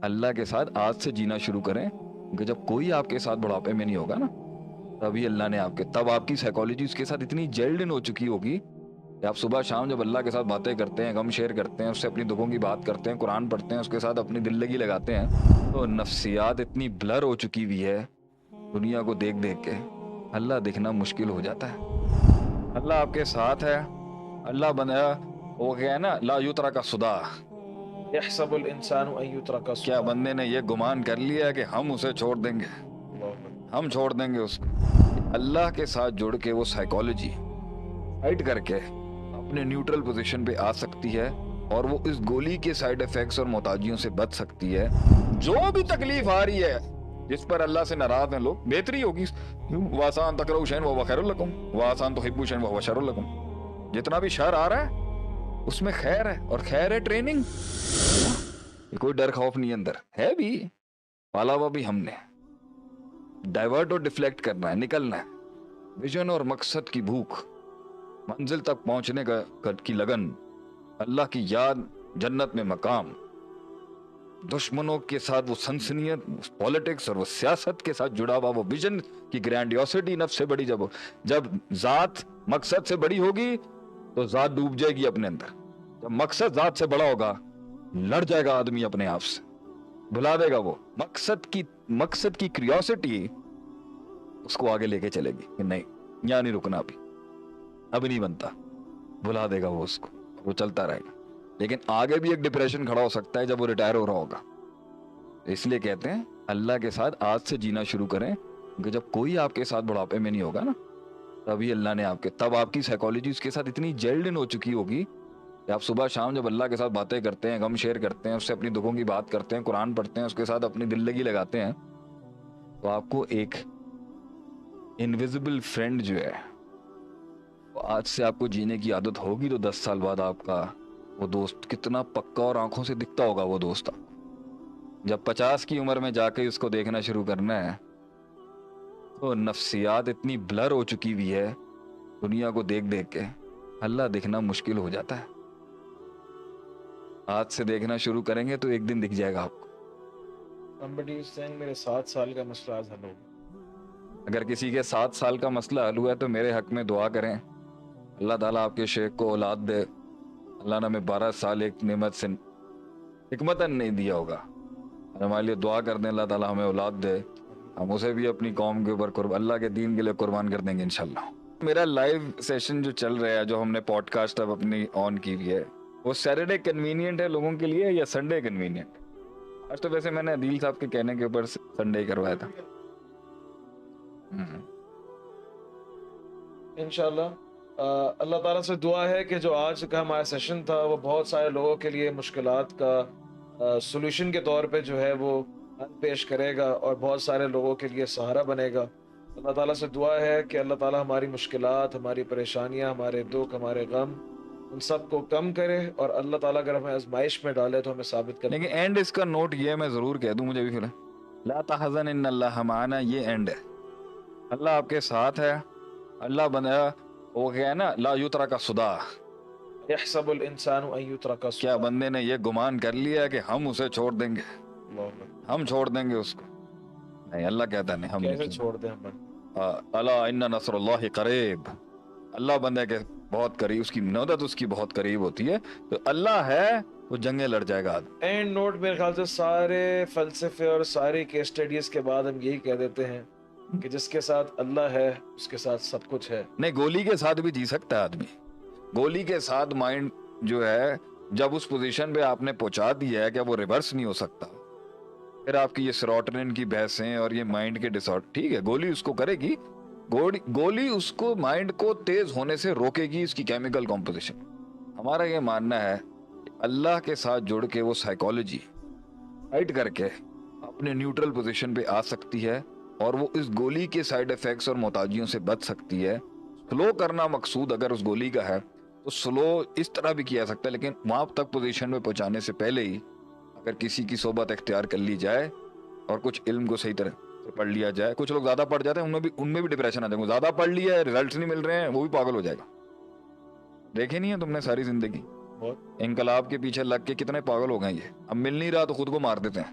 اللہ کے ساتھ آج سے جینا شروع کریں کہ جب کوئی آپ کے ساتھ بڑھاپے میں نہیں ہوگا نا، تبھی اللہ نے تب آپ کی سائیکالوجی اس کے ساتھ اتنی جیلڈ ان ہو چکی ہوگی کہ آپ صبح شام جب اللہ کے ساتھ باتیں کرتے ہیں، غم شیئر کرتے ہیں، اس سے اپنی دکھوں کی بات کرتے ہیں، قرآن پڑھتے ہیں، اس کے ساتھ اپنی دل لگی لگاتے ہیں، تو نفسیات اتنی بلر ہو چکی ہوئی ہے دنیا کو دیکھ دیکھ کے، اللہ دکھنا مشکل ہو جاتا ہے۔ اللہ آپ کے ساتھ ہے، اللہ بندہ وہ کیا ہے نا، لا یترا کا صدا، یحسب الانسان ان یترک کیا سدى۔ بندے نے یہ گمان کر لیا کہ ہم اسے چھوڑ دیں گے، ہم چھوڑ دیں گے اس کو۔ اللہ کے ساتھ جڑ کے وہ سائیکالوجی فائٹ کر کے اپنے نیوٹرل پوزیشن پہ آ سکتی ہے، اور وہ اس گولی کے سائیڈ ایفیکٹس اور محتاجیوں سے بچ سکتی ہے۔ جو بھی تکلیف آ رہی ہے، جس پر اللہ سے ناراض ہیں لوگ، بہتری ہوگی۔ وَآسَان تَكْرَهُ شَيْئًا وَهُوَ خَيْرٌ لَكُمْ وَآسَان تُحِبُّوا شَيْئًا وَهُوَ شَرٌّ لَكُمْ۔ جتنا بھی شر آ رہا ہے اس میں خیر ہے، اور خیر ہے ٹریننگ، کوئی ڈر خوف نہیں اندر ہے، بھی پالا ہوا بھی ہم نے۔ ڈائیورٹ اور ڈیفلیکٹ کرنا ہے، نکلنا ہے، ویژن اور مقصد کی بھوک، منزل تک پہنچنے کی لگن، اللہ کی یاد، جنت میں مقام، دشمنوں کے ساتھ وہ سنسنیت، پولیٹکس اور وہ سیاست کے ساتھ جڑا ہوا وہ ویژن کی گرینڈیوسٹی، نفس سے بڑی جب ذات مقصد سے بڑی ہوگی تو ذات ڈوب جائے گی اپنے اندر۔ جب مقصد ذات سے بڑا ہوگا لڑ جائے گا آدمی اپنے آپ سے، بھلا دے گا وہ مقصد کی کریوسٹی اس کو آگے لے کے چلے گی کہ نہیں، یہاں نہیں رکنا، اب نہیں بنتا، بھلا دے گا وہ اس کو، وہ چلتا رہے گا۔ لیکن آگے بھی ایک ڈپریشن کھڑا ہو سکتا ہے جب وہ ریٹائر ہو رہا ہوگا۔ اس لیے کہتے ہیں اللہ کے ساتھ آج سے جینا شروع کریں کہ جب کوئی آپ کے ساتھ بڑھاپے میں نہیں ہوگا نا، تبھی اللہ نے تب آپ کی سائیکالوجی اس کے ساتھ اتنی جیلڈ ان ہو چکی ہوگی کہ آپ صبح شام جب اللہ کے ساتھ باتیں کرتے ہیں، غم شیئر کرتے ہیں، اس سے اپنی دکھوں کی بات کرتے ہیں، قرآن پڑھتے ہیں، اس کے ساتھ اپنی دل لگی لگاتے ہیں، تو آپ کو ایک انویزیبل فرینڈ جو ہے، آج سے آپ کو جینے کی عادت ہوگی تو 10 سال بعد آپ کا وہ دوست کتنا پکا اور آنکھوں سے دکھتا ہوگا وہ دوست۔ جب 50 کی عمر میں جا کے اس کو دیکھنا شروع کرنا ہے تو نفسیات اتنی بلر ہو چکی ہوئی ہے دنیا کو دیکھ دیکھ کے، اللہ دکھنا مشکل ہو جاتا ہے۔ آج سے دیکھنا شروع کریں گے تو ایک دن دکھ جائے گا آپ کو۔ Somebody is saying میرے 7 سال کا مسئلہ حل ہو گیا۔ اگر کسی کے 7 سال کا مسئلہ حل ہوا ہے تو میرے حق میں دعا کریں، اللہ تعالیٰ آپ کے شیخ کو اولاد دے۔ اللہ نے ہمیں 12 سال ایک نعمت سے حکمتاً نہیں دیا ہوگا، ہمارے لیے دعا کر دیں اللہ تعالیٰ ہمیں اولاد دے، ہم اسے بھی اپنی قوم کے اوپر اللہ کے دین کے لیے قربان کر دیں گے انشاءاللہ۔ میرا لائیو سیشن جو چل رہا ہے، جو ہم نے پوڈ کاسٹ اب اپنی آن کی ہوئی ہے، وہ سیٹرڈے کنوینئنٹ ہے لوگوں کے لیے یا سنڈے کنوینئنٹ؟ آج تو ویسے میں نے عدیل صاحب کے کہنے کے اوپر سنڈے کروایا تھا۔ انشاءاللہ اللہ تعالیٰ سے دعا ہے کہ جو آج کا ہمارا سیشن تھا وہ بہت سارے لوگوں کے لیے مشکلات کا سولوشن کے طور پہ جو ہے وہ حل پیش کرے گا، اور بہت سارے لوگوں کے لیے سہارا بنے گا۔ اللہ تعالیٰ سے دعا ہے کہ اللہ تعالیٰ ہماری مشکلات، ہماری پریشانیاں، ہمارے دکھ، ہمارے غم، ان سب کو کم کرے، اور اللہ تعالیٰ اگر ہمیں آزمائش میں ڈالے تو ہمیں ثابت کرے۔ لیکن اینڈ اس کا نوٹ یہ میں ضرور کہہ دوں، مجھے بھی فیل ہے، لا تحزن ان اللہ معنا، یہ اینڈ ہے، اللہ آپ کے ساتھ ہے، اللہ بندہ وہ کیا ہے نا، لا یترا کا صدا، یحسب الانسان ان یترک سدى۔ کیا بندے نے یہ گمان کر لیا کہ ہم اسے چھوڑ دیں گے، ہم چھوڑ دیں گے اس کو؟ نہیں، اللہ کہتا نہیں، ہم کیسے نہیں چھوڑ دیں ہم؟ الا ان نصر اللہ قریب، اللہ بندے کے بہت قریب، اس کی مدد اس کی بہت قریب ہوتی ہے، تو اللہ ہے وہ جنگیں لڑ جائے گا آدمی۔ اینڈ نوٹ میرے خیال سے سارے فلسفے اور ساری کیس اسٹڈیز کے بعد ہم یہی کہہ دیتے ہیں کہ جس کے ساتھ اللہ ہے اس کے ساتھ سب کچھ ہے۔ نہیں، گولی کے ساتھ بھی جی سکتا ہے آدمی، گولی کے ساتھ مائنڈ جو ہے جب اس پوزیشن پہ آپ نے پہنچا دیا ہے کہ وہ ریورس نہیں ہو سکتا، پھر آپ کی یہ سیروٹونن کی بحثیں اور یہ مائنڈ کے ڈس آرڈر، ٹھیک ہے گولی اس کو کرے گی، گولی اس کو مائنڈ کو تیز ہونے سے روکے گی، اس کی کیمیکل کمپوزیشن۔ ہمارا یہ ماننا ہے کہ اللہ کے ساتھ جڑ کے وہ سائیکالوجی فائٹ کر کے اپنے نیوٹرل پوزیشن پہ آ سکتی ہے، اور وہ اس گولی کے سائیڈ ایفیکٹس اور محتاجیوں سے بچ سکتی ہے۔ سلو کرنا مقصود اگر اس گولی کا ہے تو سلو اس طرح بھی کیا جا سکتا ہے، لیکن وہاں تک پوزیشن میں پہنچانے سے پہلے ہی اگر کسی کی صحبت اختیار کر لی جائے اور کچھ علم کو صحیح طرح سے پڑھ لیا جائے، کچھ لوگ زیادہ پڑھ جاتے ہیں، ان میں بھی ڈپریشن آ جائے گا، زیادہ پڑھ لیا ہے ریزلٹس نہیں مل رہے ہیں، وہ بھی پاگل ہو جائے گا۔ دیکھے نہیں ہے تم نے ساری زندگی، انقلاب کے پیچھے لگ کے کتنے پاگل ہو گئے، یہ اب مل نہیں رہا تو خود کو مار دیتے ہیں،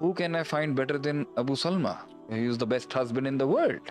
Who can I find better than Abu Salma? He is the best husband in the world.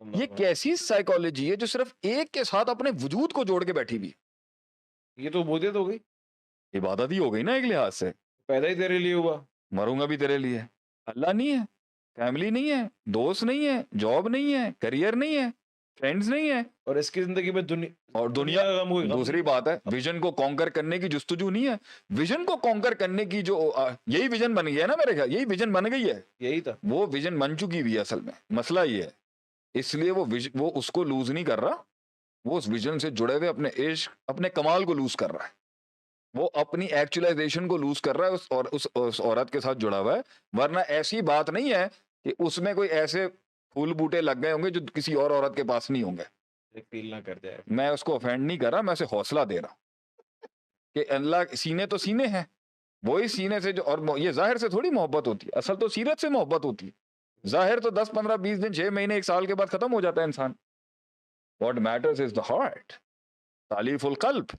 یہ کیسی سائیکالوجی ہے جو صرف ایک کے ساتھ اپنے وجود کو جوڑ کے بیٹھی ہوئی؟ یہ تو عبودیت ہو گئی، عبادت ہی ہو گئی نا ایک لحاظ سے. پیدا ہی تیرے لیے ہوا. مروں گا بھی تیرے لیے. اللہ نہیں ہے، فیملی نہیں ہے، دوست نہیں ہے، جاب نہیں ہے، کریئر نہیں ہے، فرینڈز نہیں ہے، اور اس کی زندگی میں اور دنیا. کا غم ہوئی. دوسری بات ہے ویژن کو کانکر کرنے کی جستجو نہیں ہے. ویژن کو کانکر کرنے کی جو یہی ویژن بن گیا ہے نا میرے خیال، یہی ویژن بن گئی ہے. یہی تھا. وہ ویژن بن چکی بھی ہے اصل میں. مسئلہ یہ ہے اس لیے وہ اس کو لوز نہیں کر رہا. وہ اس ویژن سے جڑے ہوئے اپنے عشق اپنے کمال کو لوز کر رہا ہے. وہ اپنی ایکچولائزیشن کو لوز کر رہا ہے اس عورت کے ساتھ جڑا ہوا ہے. ورنہ ایسی بات نہیں ہے کہ اس میں کوئی ایسے پھول بوٹے لگ گئے ہوں گے جو کسی اور عورت کے پاس نہیں ہوں گے. فیل نہ کر جائے. میں اس کو افینڈ نہیں کر رہا، میں اسے حوصلہ دے رہا ہوں کہ اللہ سینے تو سینے ہیں، وہی سینے سے جو. اور یہ ظاہر سے تھوڑی محبت ہوتی ہے، اصل تو سیرت سے محبت ہوتی ہے. ظاہر تو 10 15 20 دن 6 مہینے 1 سال کے بعد ختم ہو جاتا ہے انسان. What matters is the heart, تالیف القلب.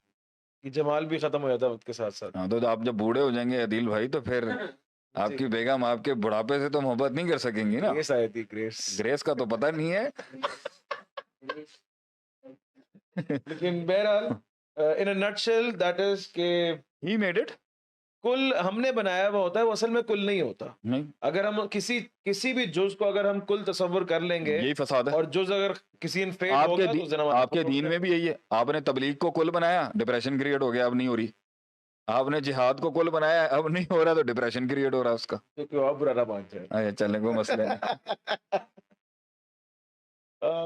یہ جمال بھی ختم ہو جاتا ہے وقت کے ساتھ ساتھ. ہاں تو آپ جب بوڑھے ہو جائیں گے عدیل بھائی تو پھر آپ کی بیگم آپ کے بڑھاپے سے تو محبت نہیں کر سکیں گی نا. گریس آئی تھی، گریس. گریس کا تو پتہ نہیں ہے. لیکن بہرحال in a nutshell that is کہ he made it. کل ہم نے بنایا ہوا ہوتا ہے، وہ اصل میں کل نہیں ہوتا. نہیں، اگر ہم کسی بھی جز کو اگر ہم کل تصور کر لیں گے یہی فساد ہے. اور جز اگر کسی ان فیل ہو گیا تو زنا آپ کے دین میں بھی یہی ہے. آپ نے تبلیغ کو کل بنایا، ڈپریشن کریٹ ہو گیا، اب نہیں ہو رہی. آپ نے جہاد کو کل بنایا، اب نہیں ہو رہا تو ڈپریشن کریٹ ہو رہا اس کا. کیونکہ آپ برا نہ مان جائے. اچھا چلیں کوئی مسئلہ نہیں.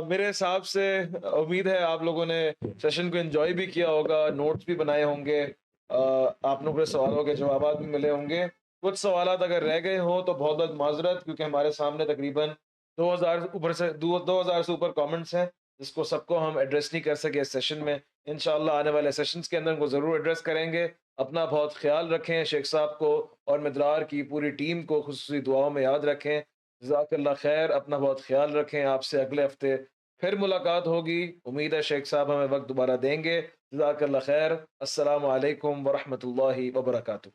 میرے حساب سے امید ہے آپ لوگوں نے سیشن کو انجوائے بھی کیا ہوگا، نوٹس بھی بنائے ہوں گے، آپ لوگوں کے سوالوں کے جوابات بھی ملے ہوں گے. کچھ سوالات اگر رہ گئے ہوں تو بہت بہت معذرت، کیونکہ ہمارے سامنے تقریباً 2000 سے اوپر کامنٹس ہیں جس کو سب کو ہم ایڈریس نہیں کر سکے اس سیشن میں. انشاءاللہ آنے والے سیشنز کے اندر ان کو ضرور ایڈریس کریں گے. اپنا بہت خیال رکھیں، شیخ صاحب کو اور مدرار کی پوری ٹیم کو خصوصی دعاؤں میں یاد رکھیں. جزاک اللہ خیر. اپنا بہت خیال رکھیں. آپ سے اگلے ہفتے پھر ملاقات ہوگی. امید ہے شیخ صاحب ہمیں وقت دوبارہ دیں گے. جزاک اللہ خیر. السلام علیکم ورحمۃ اللہ وبرکاتہ.